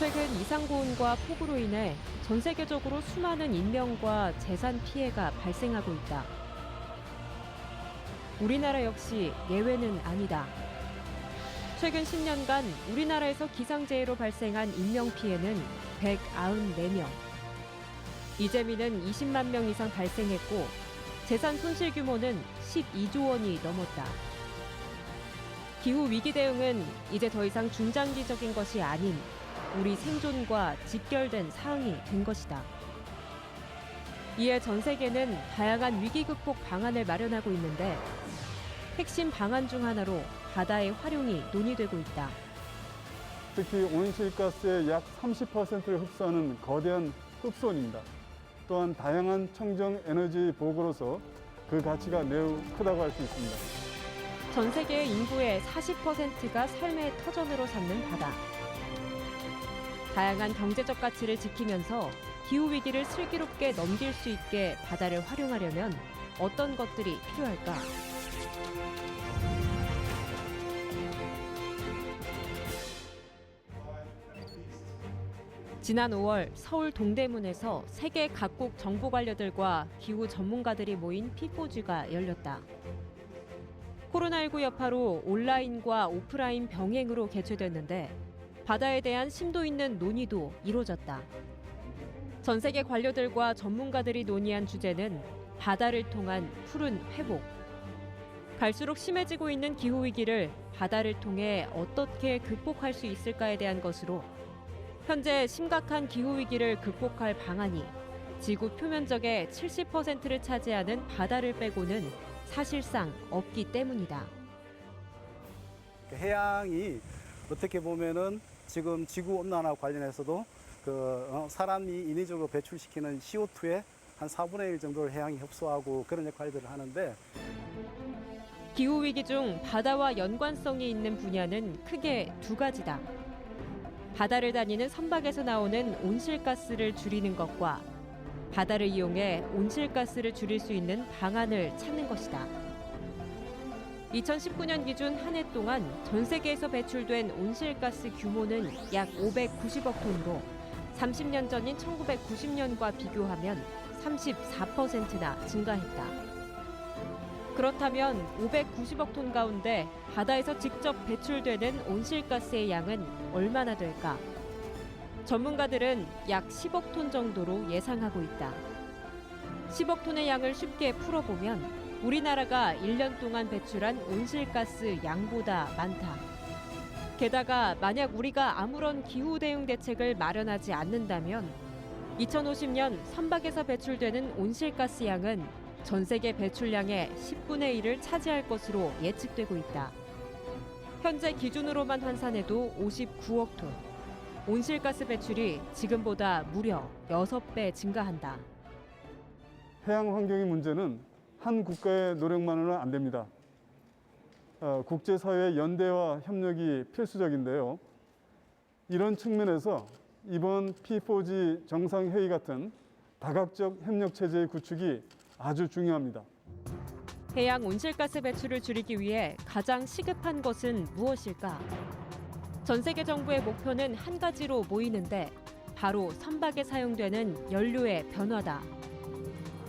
최근 이상고온과 폭우로 인해 전 세계적으로 수많은 인명과 재산 피해가 발생하고 있다. 우리나라 역시 예외는 아니다. 최근 10년간 우리나라에서 기상재해로 발생한 인명 피해는 194명. 이재민은 20만 명 이상 발생했고 재산 손실 규모는 12조 원이 넘었다. 기후 위기 대응은 이제 더 이상 중장기적인 것이 아닌 우리 생존과 직결된 사항이 된 것이다. 이에 전 세계는 다양한 위기 극복 방안을 마련하고 있는데 핵심 방안 중 하나로 바다의 활용이 논의되고 있다. 특히 온실가스의 약 30%를 흡수하는 거대한 흡수원입니다. 또한 다양한 청정 에너지 보고로서 그 가치가 매우 크다고 할 수 있습니다. 전 세계 인구의 40%가 삶의 터전으로 삼는 바다. 다양한 경제적 가치를 지키면서 기후위기를 슬기롭게 넘길 수 있게 바다를 활용하려면 어떤 것들이 필요할까? 지난 5월 서울 동대문에서 세계 각국 정부 관료들과 기후 전문가들이 모인 P4G가 열렸다. 코로나19 여파로 온라인과 오프라인 병행으로 개최됐는데 바다에 대한 심도 있는 논의도 이루어졌다. 전 세계 관료들과 전문가들이 논의한 주제는 바다를 통한 푸른 회복. 갈수록 심해지고 있는 기후위기를 바다를 통해 어떻게 극복할 수 있을까에 대한 것으로 현재 심각한 기후위기를 극복할 방안이 지구 표면적의 70%를 차지하는 바다를 빼고는 사실상 없기 때문이다. 해양이 어떻게 보면은 지금 지구 온난화 관련해서도 사람이 인위적으로 배출시키는 CO2의 한 4분의 1 정도를 해양이 흡수하고 그런 역할들을 하는데 기후위기 중 바다와 연관성이 있는 분야는 크게 두 가지다. 바다를 다니는 선박에서 나오는 온실가스를 줄이는 것과 바다를 이용해 온실가스를 줄일 수 있는 방안을 찾는 것이다. 2019년 기준 한 해 동안 전 세계에서 배출된 온실가스 규모는 약 590억 톤으로 30년 전인 1990년과 비교하면 34%나 증가했다. 그렇다면 590억 톤 가운데 바다에서 직접 배출되는 온실가스의 양은 얼마나 될까? 전문가들은 약 10억 톤 정도로 예상하고 있다. 10억 톤의 양을 쉽게 풀어보면 우리나라가 1년 동안 배출한 온실가스 양보다 많다. 게다가 만약 우리가 아무런 기후 대응 대책을 마련하지 않는다면 2050년 선박에서 배출되는 온실가스 양은 전 세계 배출량의 10분의 1을 차지할 것으로 예측되고 있다. 현재 기준으로만 환산해도 59억 톤. 온실가스 배출이 지금보다 무려 6배 증가한다. 해양 환경의 문제는 한 국가의 노력만으로는 안 됩니다. 국제사회의 연대와 협력이 필수적인데요. 이런 측면에서 이번 P4G 정상회의 같은 다각적 협력 체제의 구축이 아주 중요합니다. 해양 온실가스 배출을 줄이기 위해 가장 시급한 것은 무엇일까? 전 세계 정부의 목표는 한 가지로 모이는데 바로 선박에 사용되는 연료의 변화다.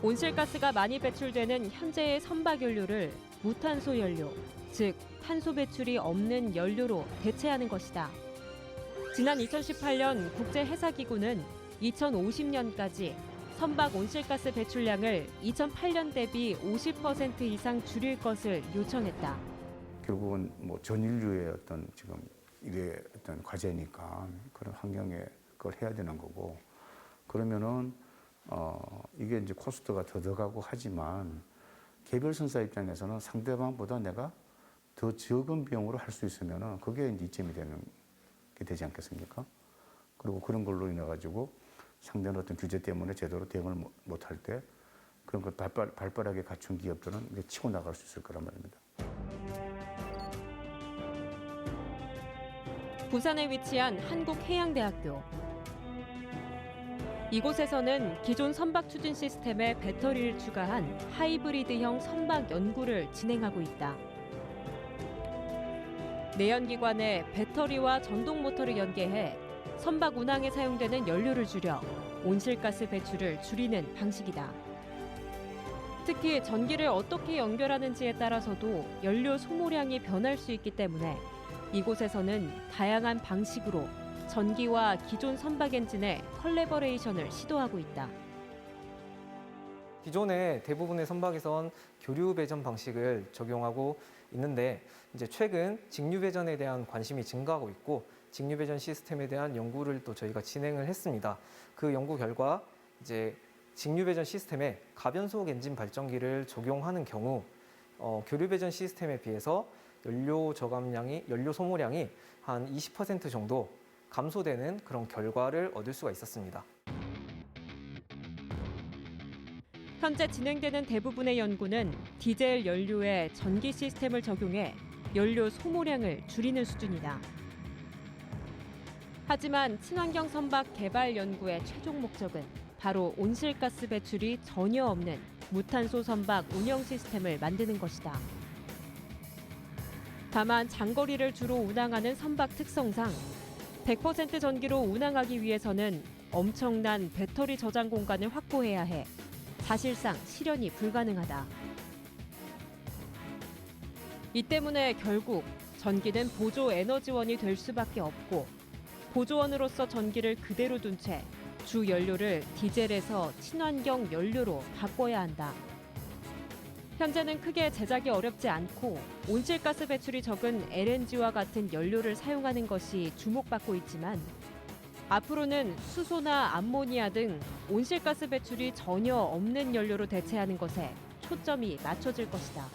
온실가스가 많이 배출되는 현재의 선박 연료를 무탄소 연료, 즉 탄소 배출이 없는 연료로 대체하는 것이다. 지난 2018년 국제해사기구는 2050년까지 선박 온실가스 배출량을 2008년 대비 50% 이상 줄일 것을 요청했다. 결국은 뭐 전 인류의 어떤 지금 이게 어떤 과제니까 그런 환경에 그걸 해야 되는 거고 그러면은 이게 이제 코스트가 더 들어가고 하지만 개별 선사 입장에서는 상대방보다 내가 더 적은 비용으로 할 수 있으면은 그게 이제 이점이 되는 게 되지 않겠습니까? 그리고 그런 걸로 인해 가지고 상대는 어떤 규제 때문에 제대로 대응을 못 할 때 그런 걸 발빠르게 갖춘 기업들은 이제 치고 나갈 수 있을 거란 말입니다. 부산에 위치한 한국해양대학교. 이곳에서는 기존 선박 추진 시스템에 배터리를 추가한 하이브리드형 선박 연구를 진행하고 있다. 내연기관에 배터리와 전동 모터를 연계해 선박 운항에 사용되는 연료를 줄여 온실가스 배출을 줄이는 방식이다. 특히 전기를 어떻게 연결하는지에 따라서도 연료 소모량이 변할 수 있기 때문에 이곳에서는 다양한 방식으로 전기와 기존 선박 엔진의 컬래버레이션을 시도하고 있다. 기존의 대부분의 선박에선 교류 배전 방식을 적용하고 있는데 이제 최근 직류 배전에 대한 관심이 증가하고 있고 직류 배전 시스템에 대한 연구를 또 저희가 진행을 했습니다. 그 연구 결과 이제 직류 배전 시스템에 가변속 엔진 발전기를 적용하는 경우 교류 배전 시스템에 비해서 연료 소모량이 한 20% 정도 감소되는 그런 결과를 얻을 수가 있었습니다. 현재 진행되는 대부분의 연구는 디젤 연료에 전기 시스템을 적용해 연료 소모량을 줄이는 수준이다. 하지만 친환경 선박 개발 연구의 최종 목적은 바로 온실가스 배출이 전혀 없는 무탄소 선박 운영 시스템을 만드는 것이다. 다만 장거리를 주로 운항하는 선박 특성상 100% 전기로 운항하기 위해서는 엄청난 배터리 저장 공간을 확보해야 해 사실상 실현이 불가능하다. 이 때문에 결국 전기는 보조 에너지원이 될 수밖에 없고 보조원으로서 전기를 그대로 둔 채 주 연료를 디젤에서 친환경 연료로 바꿔야 한다. 현재는 크게 제작이 어렵지 않고 온실가스 배출이 적은 LNG와 같은 연료를 사용하는 것이 주목받고 있지만 앞으로는 수소나 암모니아 등 온실가스 배출이 전혀 없는 연료로 대체하는 것에 초점이 맞춰질 것이다.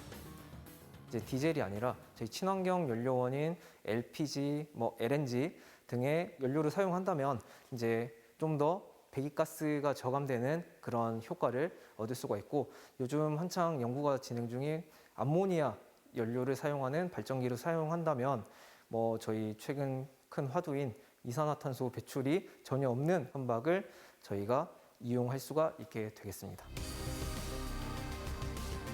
이제 디젤이 아니라 저희 친환경 연료원인 LPG, LNG 등의 연료를 사용한다면 이제 좀 더 배기가스가 저감되는 그런 효과를 얻을 수가 있고 요즘 한창 연구가 진행 중인 암모니아 연료를 사용하는 발전기를 사용한다면 저희 최근 큰 화두인 이산화탄소 배출이 전혀 없는 선박을 저희가 이용할 수가 있게 되겠습니다.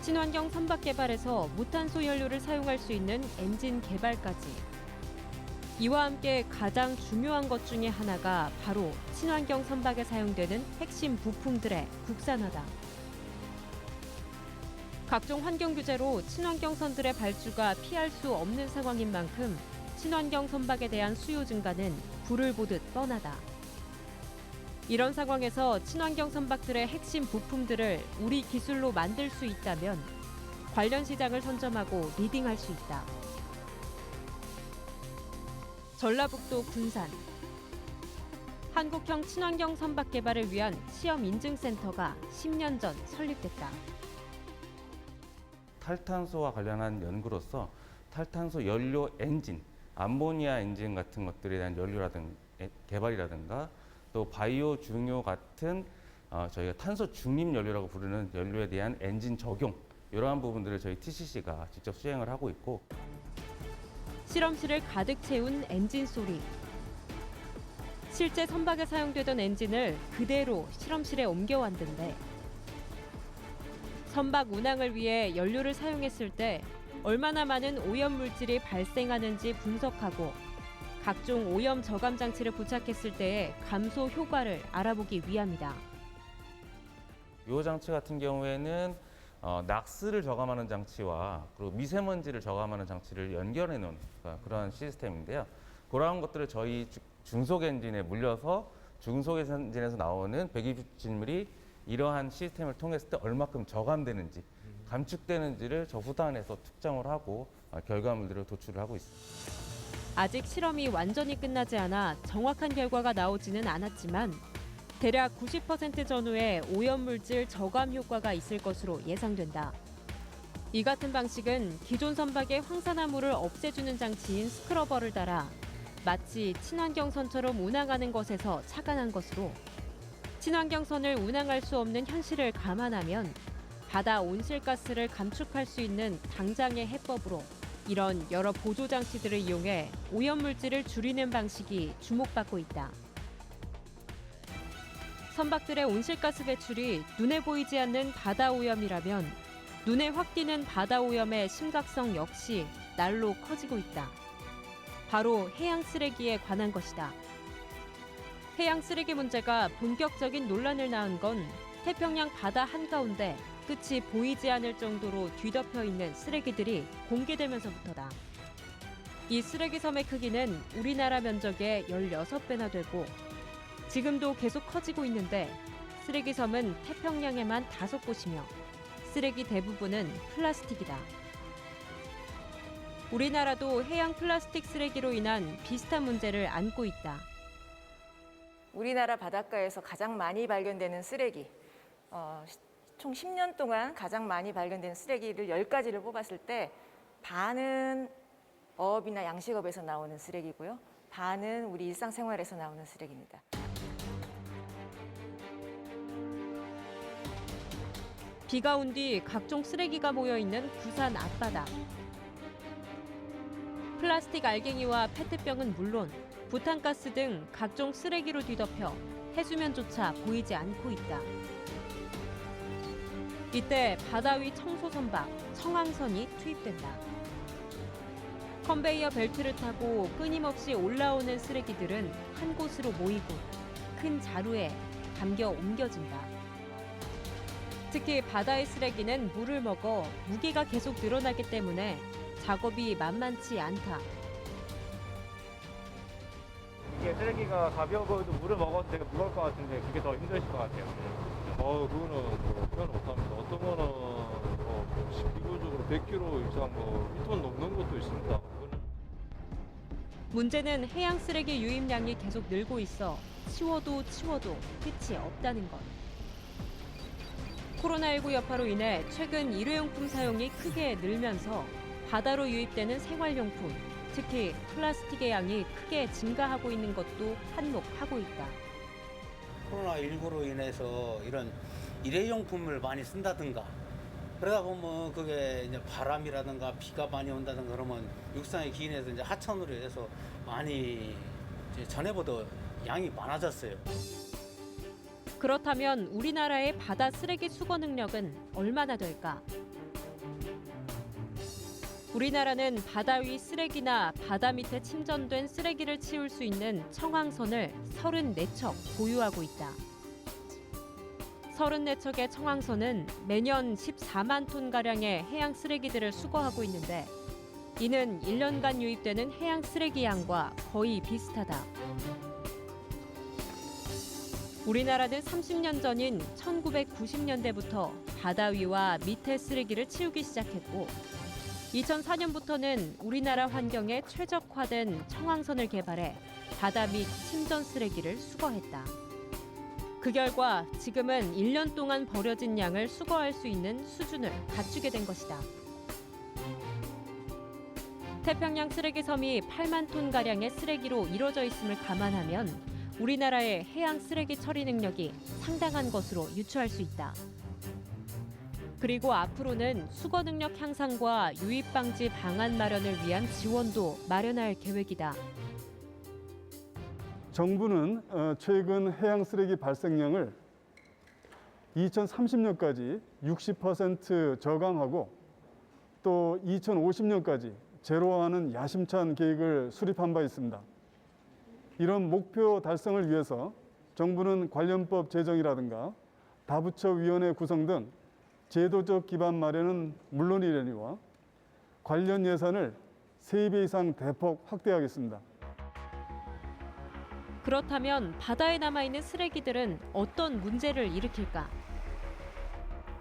친환경 선박 개발에서 무탄소 연료를 사용할 수 있는 엔진 개발까지. 이와 함께 가장 중요한 것 중에 하나가 바로 친환경 선박에 사용되는 핵심 부품들의 국산화다. 각종 환경 규제로 친환경 선들의 발주가 피할 수 없는 상황인 만큼 친환경 선박에 대한 수요 증가는 불을 보듯 뻔하다. 이런 상황에서 친환경 선박들의 핵심 부품들을 우리 기술로 만들 수 있다면 관련 시장을 선점하고 리딩할 수 있다. 전라북도 군산. 한국형 친환경 선박 개발을 위한 시험 인증센터가 10년 전 설립됐다. 탈탄소와 관련한 연구로서 탈탄소 연료 엔진, 암모니아 엔진 같은 것들에 대한 개발이라든가 또 바이오 중요 같은 저희가 탄소 중립 연료라고 부르는 연료에 대한 엔진 적용 이러한 부분들을 저희 TCC가 직접 수행을 하고 있고 실험실을 가득 채운 엔진 소리. 실제 선박에 사용되던 엔진을 그대로 실험실에 옮겨왔는데 선박 운항을 위해 연료를 사용했을 때 얼마나 많은 오염 물질이 발생하는지 분석하고 각종 오염 저감 장치를 부착했을 때의 감소 효과를 알아보기 위함이다. 이 장치 같은 경우에는 낙스를 저감하는 장치와 그리고 미세먼지를 저감하는 장치를 연결해 놓은 그런 시스템인데요. 그러한 것들을 저희 중속 엔진에 물려서 중속 엔진에서 나오는 배기 추출물이 이러한 시스템을 통했을 때 얼마큼 저감되는지 감축되는지를 저 후단에서 측정을 하고 결과물들을 도출을 하고 있습니다. 아직 실험이 완전히 끝나지 않아 정확한 결과가 나오지는 않았지만 대략 90% 전후의 오염물질 저감 효과가 있을 것으로 예상된다. 이 같은 방식은 기존 선박의 황산화물을 없애주는 장치인 스크러버를 달아 마치 친환경선처럼 운항하는 것에서 착안한 것으로 친환경선을 운항할 수 없는 현실을 감안하면 바다 온실가스를 감축할 수 있는 당장의 해법으로 이런 여러 보조 장치들을 이용해 오염물질을 줄이는 방식이 주목받고 있다. 선박들의 온실가스 배출이 눈에 보이지 않는 바다 오염이라면 눈에 확 띄는 바다 오염의 심각성 역시 날로 커지고 있다. 바로 해양 쓰레기에 관한 것이다. 해양 쓰레기 문제가 본격적인 논란을 낳은 건 태평양 바다 한가운데 끝이 보이지 않을 정도로 뒤덮여 있는 쓰레기들이 공개되면서부터다. 이 쓰레기 섬의 크기는 우리나라 면적의 16배나 되고 지금도 계속 커지고 있는데 쓰레기 섬은 태평양에만 5곳이며 쓰레기 대부분은 플라스틱이다. 우리나라도 해양 플라스틱 쓰레기로 인한 비슷한 문제를 안고 있다. 우리나라 바닷가에서 가장 많이 발견되는 쓰레기, 총 10년 동안 가장 많이 발견되는 쓰레기를 10가지를 뽑았을 때 반은 어업이나 양식업에서 나오는 쓰레기고요. 반은 우리 일상생활에서 나오는 쓰레기입니다. 비가 온 뒤 각종 쓰레기가 모여 있는 부산 앞바다. 플라스틱 알갱이와 페트병은 물론 부탄가스 등 각종 쓰레기로 뒤덮여 해수면조차 보이지 않고 있다. 이때 바다 위 청소 선박 청항선이 투입된다. 컨베이어 벨트를 타고 끊임없이 올라오는 쓰레기들은 한 곳으로 모이고 큰 자루에 담겨 옮겨진다. 특히 바다의 쓰레기는 물을 먹어 무게가 계속 늘어나기 때문에 작업이 만만치 않다. 이게 쓰레기가 가벼워 보여도 물을 먹어도 되게 무거울 것 같은데 그게 더 힘드실 것 같아요. 그거는 뭐 표현 못합니다. 어떤 거는 비교적으로 100kg 이상 1톤 넘는 것도 있습니다. 그거는 문제는 해양 쓰레기 유입량이 계속 늘고 있어 치워도 끝이 없다는 것. 코로나19 여파로 인해 최근 일회용품 사용이 크게 늘면서 바다로 유입되는 생활용품, 특히 플라스틱의 양이 크게 증가하고 있는 것도 한몫하고 있다. 코로나19로 인해서 이런 일회용품을 많이 쓴다든가 그러다 보면 그게 이제 바람이라든가 비가 많이 온다든가 그러면 육상에 기인해서 이제 하천으로 해서 많이 이제 전에보다 양이 많아졌어요. 그렇다면 우리나라의 바다 쓰레기 수거 능력은 얼마나 될까? 우리나라는 바다 위 쓰레기나 바다 밑에 침전된 쓰레기를 치울 수 있는 청항선을 34척 보유하고 있다. 34척의 청항선은 매년 14만 톤가량의 해양 쓰레기들을 수거하고 있는데 이는 1년간 유입되는 해양 쓰레기 양과 거의 비슷하다. 우리나라는 30년 전인 1990년대부터 바다 위와 밑에 쓰레기를 치우기 시작했고 2004년부터는 우리나라 환경에 최적화된 청항선을 개발해 바다 밑 침전 쓰레기를 수거했다. 그 결과 지금은 1년 동안 버려진 양을 수거할 수 있는 수준을 갖추게 된 것이다. 태평양 쓰레기 섬이 8만 톤가량의 쓰레기로 이루어져 있음을 감안하면 우리나라의 해양 쓰레기 처리 능력이 상당한 것으로 유추할 수 있다. 그리고 앞으로는 수거 능력 향상과 유입 방지 방안 마련을 위한 지원도 마련할 계획이다. 정부는 최근 해양 쓰레기 발생량을 2030년까지 60% 저감하고 또 2050년까지 제로화하는 야심찬 계획을 수립한 바 있습니다. 이런 목표 달성을 위해서 정부는 관련법 제정이라든가 다부처 위원회 구성 등 제도적 기반 마련은 물론이려니와 관련 예산을 3배 이상 대폭 확대하겠습니다. 그렇다면 바다에 남아있는 쓰레기들은 어떤 문제를 일으킬까?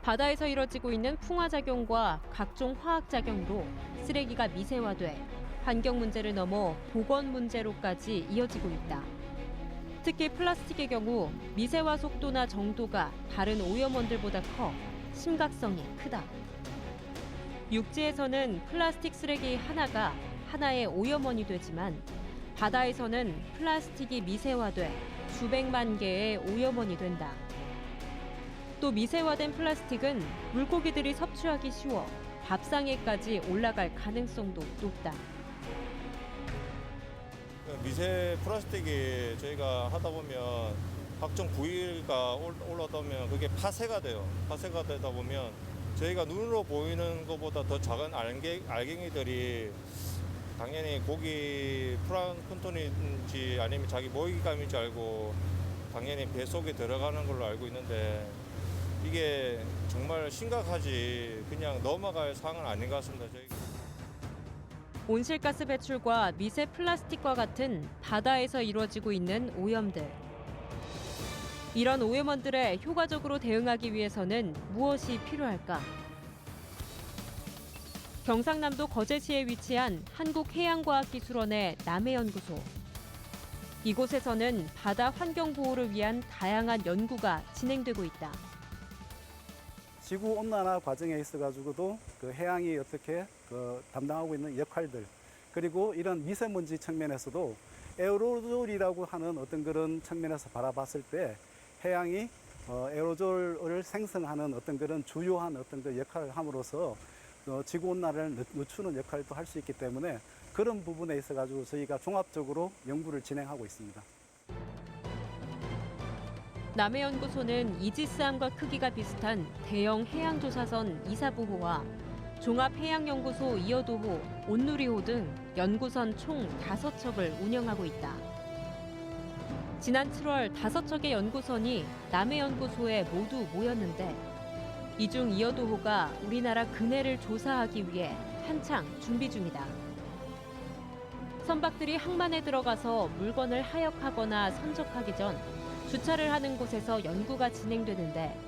바다에서 이뤄지고 있는 풍화작용과 각종 화학작용으로 쓰레기가 미세화돼 환경 문제를 넘어 보건 문제로까지 이어지고 있다. 특히 플라스틱의 경우 미세화 속도나 정도가 다른 오염원들보다 커 심각성이 크다. 육지에서는 플라스틱 쓰레기 하나가 하나의 오염원이 되지만 바다에서는 플라스틱이 미세화돼 수백만 개의 오염원이 된다. 또 미세화된 플라스틱은 물고기들이 섭취하기 쉬워 밥상에까지 올라갈 가능성도 높다. 미세 플라스틱이 저희가 하다 보면 각종 부위가 올라다 보면 그게 파쇄가 돼요. 파쇄가 되다 보면 저희가 눈으로 보이는 것보다 더 작은 알갱이들이 당연히 고기 플랑크톤인지 아니면 자기 먹이감인지 알고 당연히 배 속에 들어가는 걸로 알고 있는데 이게 정말 심각하지 그냥 넘어갈 사항은 아닌 것 같습니다. 온실가스 배출과 미세 플라스틱과 같은 바다에서 이루어지고 있는 오염들. 이런 오염원들에 효과적으로 대응하기 위해서는 무엇이 필요할까? 경상남도 거제시에 위치한 한국해양과학기술원의 남해연구소. 이곳에서는 바다 환경 보호를 위한 다양한 연구가 진행되고 있다. 지구 온난화 과정에 있어가지고도 그 해양이 어떻게 담당하고 있는 역할들, 그리고 이런 미세먼지 측면에서도 에어로졸이라고 하는 어떤 그런 측면에서 바라봤을 때 해양이 에어로졸을 생성하는 어떤 그런 주요한 어떤 그 역할을 함으로써 지구 온난화를 늦추는 역할도 할 수 있기 때문에 그런 부분에 있어가지고 저희가 종합적으로 연구를 진행하고 있습니다. 남해연구소는 이지스함과 크기가 비슷한 대형 해양조사선 이사부호와 종합해양연구소 이어도호, 온누리호 등 연구선 총 5척을 운영하고 있다. 지난 7월 5척의 연구선이 남해연구소에 모두 모였는데 이 중 이어도호가 우리나라 근해를 조사하기 위해 한창 준비 중이다. 선박들이 항만에 들어가서 물건을 하역하거나 선적하기 전 주차를 하는 곳에서 연구가 진행되는데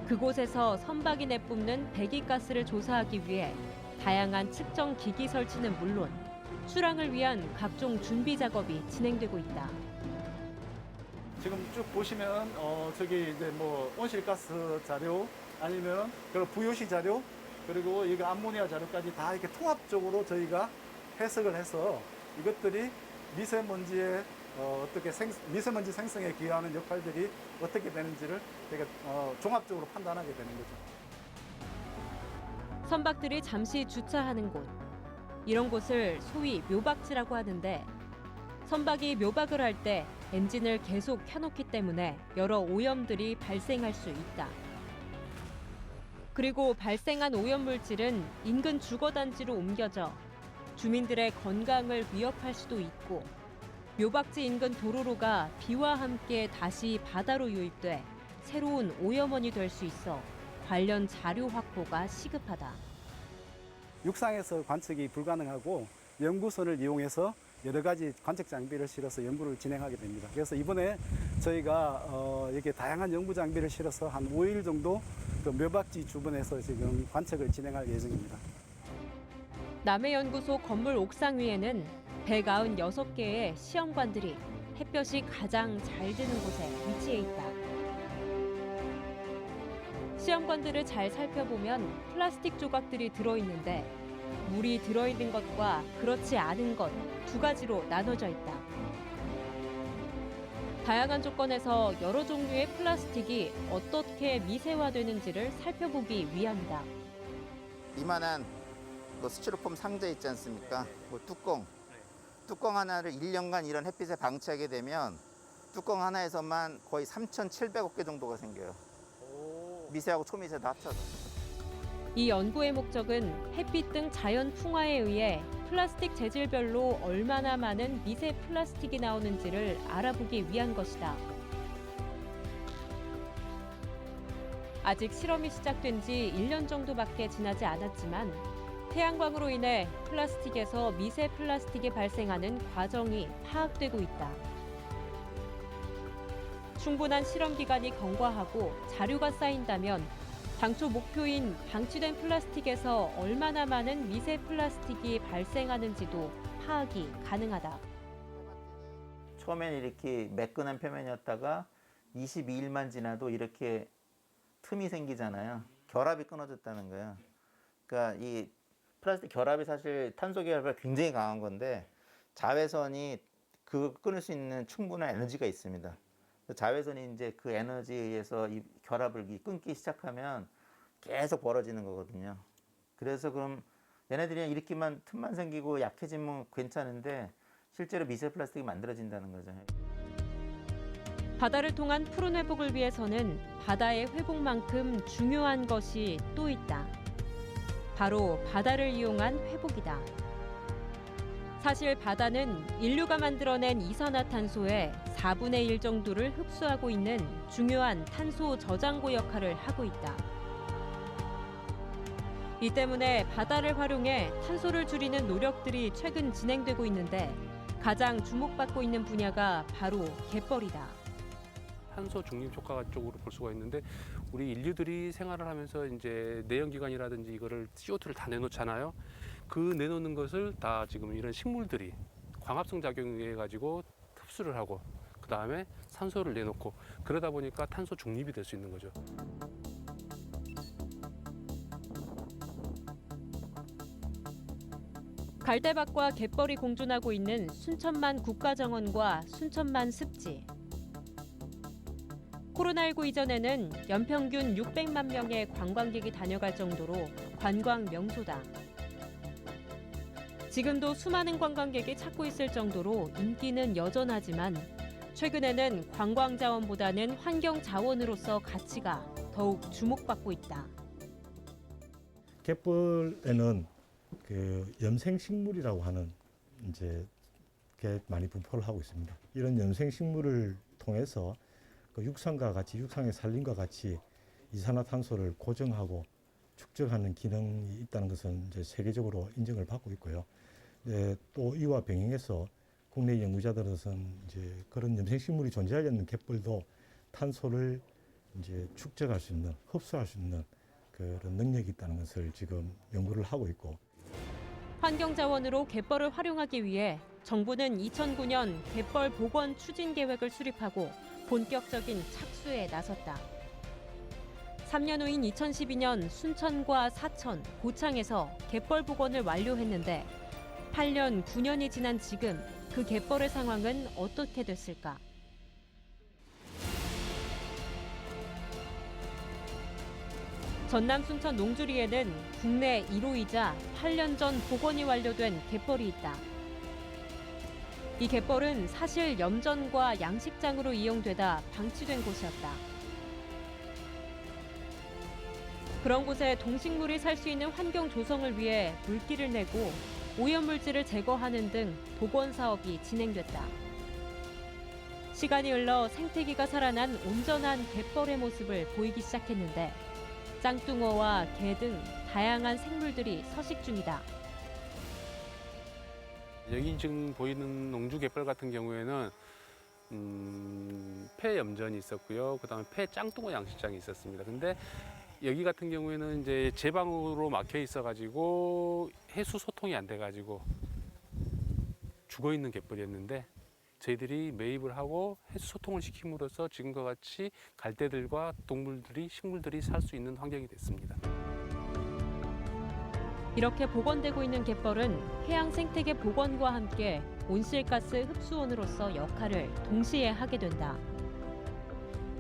그곳에서 선박이 내뿜는 배기가스를 조사하기 위해 다양한 측정 기기 설치는 물론 출항을 위한 각종 준비 작업이 진행되고 있다. 지금 쭉 보시면 저기 이제 뭐 온실가스 자료 아니면 그리고 VOC 자료 그리고 이거 암모니아 자료까지 다 이렇게 통합적으로 저희가 해석을 해서 이것들이 미세먼지의 어떻게 미세먼지 생성에 기여하는 역할들이 어떻게 되는지를 되게 종합적으로 판단하게 되는 거죠. 선박들이 잠시 주차하는 곳. 이런 곳을 소위 묘박지라고 하는데 선박이 묘박을 할 때 엔진을 계속 켜놓기 때문에 여러 오염들이 발생할 수 있다. 그리고 발생한 오염물질은 인근 주거단지로 옮겨져 주민들의 건강을 위협할 수도 있고 묘박지 인근 도로로가 비와 함께 다시 바다로 유입돼 새로운 오염원이 될 수 있어 관련 자료 확보가 시급하다. 육상에서 관측이 불가능하고 연구선을 이용해서 여러 가지 관측 장비를 실어서 연구를 진행하게 됩니다. 그래서 이번에 저희가 이렇게 다양한 연구 장비를 실어서 한 5일 정도 그 묘박지 주변에서 지금 관측을 진행할 예정입니다. 남해연구소 건물 옥상 위에는 196개의 시험관들이 햇볕이 가장 잘 드는 곳에 위치해 있다. 시험관들을 잘 살펴보면 플라스틱 조각들이 들어있는데 물이 들어있는 것과 그렇지 않은 것 두 가지로 나눠져 있다. 다양한 조건에서 여러 종류의 플라스틱이 어떻게 미세화되는지를 살펴보기 위함이다. 이만한 스티로폼 상자 있지 않습니까? 뚜껑 하나를 1년간 이런 햇빛에 방치하게 되면 뚜껑 하나에서만 거의 3,700억 개 정도가 생겨요. 미세하고 초미세 다 합쳐서. 이 연구의 목적은 햇빛 등 자연 풍화에 의해 플라스틱 재질별로 얼마나 많은 미세 플라스틱이 나오는지를 알아보기 위한 것이다. 아직 실험이 시작된 지 1년 정도밖에 지나지 않았지만 태양광으로 인해 플라스틱에서 미세 플라스틱이 발생하는 과정이 파악되고 있다. 충분한 실험 기간이 경과하고 자료가 쌓인다면 당초 목표인 방치된 플라스틱에서 얼마나 많은 미세 플라스틱이 발생하는지도 파악이 가능하다. 처음엔 이렇게 매끈한 표면이었다가 22일만 지나도 이렇게 틈이 생기잖아요. 결합이 끊어졌다는 거예요. 그러니까 이 플라스틱 결합이 사실 탄소 결합이 굉장히 강한 건데 자외선이 그걸 끊을 수 있는 충분한 에너지가 있습니다. 자외선이 이제 그 에너지에 의해서 이 결합을 끊기 시작하면 계속 벌어지는 거거든요. 그래서 그럼 얘네들이 이렇게만 틈만 생기고 약해지면 괜찮은데 실제로 미세 플라스틱이 만들어진다는 거죠. 바다를 통한 푸른 회복을 위해서는 바다의 회복만큼 중요한 것이 또 있다. 바로 바다를 이용한 회복이다. 사실 바다는 인류가 만들어낸 이산화탄소의 4분의 1 정도를 흡수하고 있는 중요한 탄소 저장고 역할을 하고 있다. 이 때문에 바다를 활용해 탄소를 줄이는 노력들이 최근 진행되고 있는데 가장 주목받고 있는 분야가 바로 갯벌이다. 탄소 중립 효과 쪽으로 볼 수가 있는데 우리 인류들이 생활을 하면서 이제 내연기관이라든지 이거를 CO2를 다 내놓잖아요. 그 내놓는 것을 다 지금 이런 식물들이 광합성 작용해 가지고 흡수를 하고 그 다음에 산소를 내놓고 그러다 보니까 탄소 중립이 될 수 있는 거죠. 갈대밭과 갯벌이 공존하고 있는 순천만 국가정원과 순천만 습지. 코로나19 이전에는 연평균 600만 명의 관광객이 다녀갈 정도로 관광 명소다. 지금도 수많은 관광객이 찾고 있을 정도로 인기는 여전하지만 최근에는 관광 자원보다는 환경 자원으로서 가치가 더욱 주목받고 있다. 갯벌에는 그 염생 식물이라고 하는 이제 게 많이 분포를 하고 있습니다. 이런 염생 식물을 통해서 그 육상과 같이 육상의 산림과 같이 이산화탄소를 고정하고 축적하는 기능이 있다는 것은 이제 세계적으로 인정을 받고 있고요. 또 이와 병행해서 국내 연구자들은 이제 그런 염생식물이 존재하지 않는 갯벌도 탄소를 이제 축적할 수 있는, 흡수할 수 있는 그런 능력이 있다는 것을 지금 연구를 하고 있고. 환경자원으로 갯벌을 활용하기 위해 정부는 2009년 갯벌 복원 추진 계획을 수립하고 본격적인 착수에 나섰다. 3년 후인 2012년 순천과 사천, 고창에서 갯벌 복원을 완료했는데 8년, 9년이 지난 지금 그 갯벌의 상황은 어떻게 됐을까? 전남 순천 농주리에는 국내 1호이자 8년 전 복원이 완료된 갯벌이 있다. 이 갯벌은 사실 염전과 양식장으로 이용되다 방치된 곳이었다. 그런 곳에 동식물이 살 수 있는 환경 조성을 위해 물기를 내고 오염물질을 제거하는 등 복원 사업이 진행됐다. 시간이 흘러 생태계가 살아난 온전한 갯벌의 모습을 보이기 시작했는데 짱뚱어와 개 등 다양한 생물들이 서식 중이다. 여기 지금 보이는 농주 갯벌 같은 경우에는 폐염전이 있었고요. 그다음에 폐짱뚱어 양식장이 있었습니다. 근데 여기 같은 경우에는 이제 제방으로 막혀 있어가지고 해수 소통이 안 돼가지고 죽어 있는 갯벌이었는데 저희들이 매입을 하고 해수 소통을 시킴으로써 지금과 같이 갈대들과 동물들이 식물들이 살 수 있는 환경이 됐습니다. 이렇게 복원되고 있는 갯벌은 해양 생태계 복원과 함께 온실가스 흡수원으로서 역할을 동시에 하게 된다.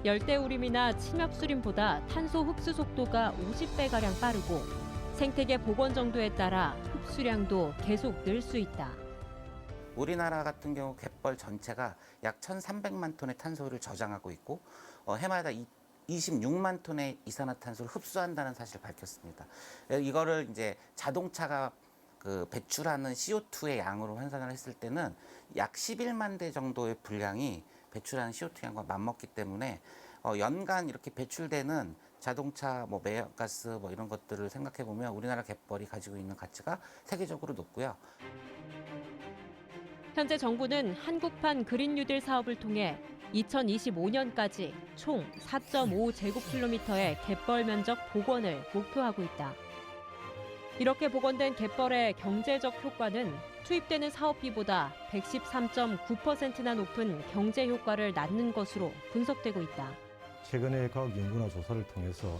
열대우림이나 침엽수림보다 탄소 흡수 속도가 50배가량 빠르고 생태계 복원 정도에 따라 흡수량도 계속 늘 수 있다. 우리나라 같은 경우 갯벌 전체가 약 1,300만 톤의 탄소를 저장하고 있고 해마다 26만 톤의 이산화탄소를 흡수한다는 사실을 밝혔습니다. 이거를 이제 자동차가 그 배출하는 CO2의 양으로 환산을 했을 때는 약 11만 대 정도의 분량이 배출하는 CO2 양과 맞먹기 때문에 연간 이렇게 배출되는 자동차 매연가스 이런 것들을 생각해 보면 우리나라 갯벌이 가지고 있는 가치가 세계적으로 높고요. 현재 정부는 한국판 그린 뉴딜 사업을 통해 2025년까지 총 4.5제곱킬로미터의 갯벌 면적 복원을 목표하고 있다. 이렇게 복원된 갯벌의 경제적 효과는 투입되는 사업비보다 113.9%나 높은 경제 효과를 낳는 것으로 분석되고 있다. 최근의 과학 연구나 조사를 통해서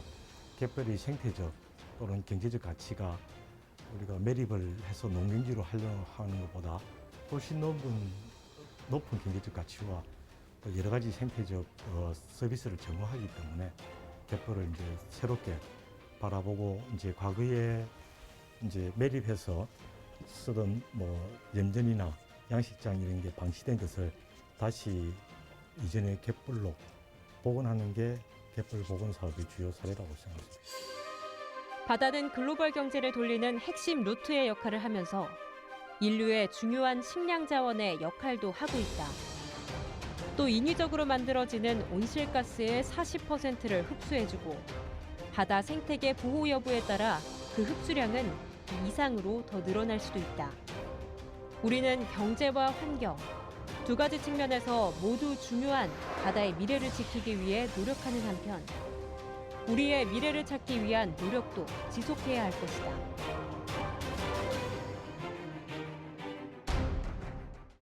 갯벌이 생태적 또는 경제적 가치가 우리가 매립을 해서 농경지로 하려고 하는 것보다 훨씬 높은 경제적 가치와 또 여러 가지 생태적 서비스를 제공하기 때문에 갯벌을 이제 새롭게 바라보고 이제 과거에 이제 매립해서 쓰던 염전이나 양식장 이런 게 방치된 것을 다시 이전의 갯벌로 복원하는 게 갯벌 복원 사업의 주요 사례라고 생각합니다. 바다는 글로벌 경제를 돌리는 핵심 루트의 역할을 하면서 인류의 중요한 식량 자원의 역할도 하고 있다. 또 인위적으로 만들어지는 온실가스의 40%를 흡수해주고 바다 생태계 보호 여부에 따라 그 흡수량은 이상으로 더 늘어날 수도 있다. 우리는 경제와 환경, 두 가지 측면에서 모두 중요한 바다의 미래를 지키기 위해 노력하는 한편 우리의 미래를 찾기 위한 노력도 지속해야 할 것이다.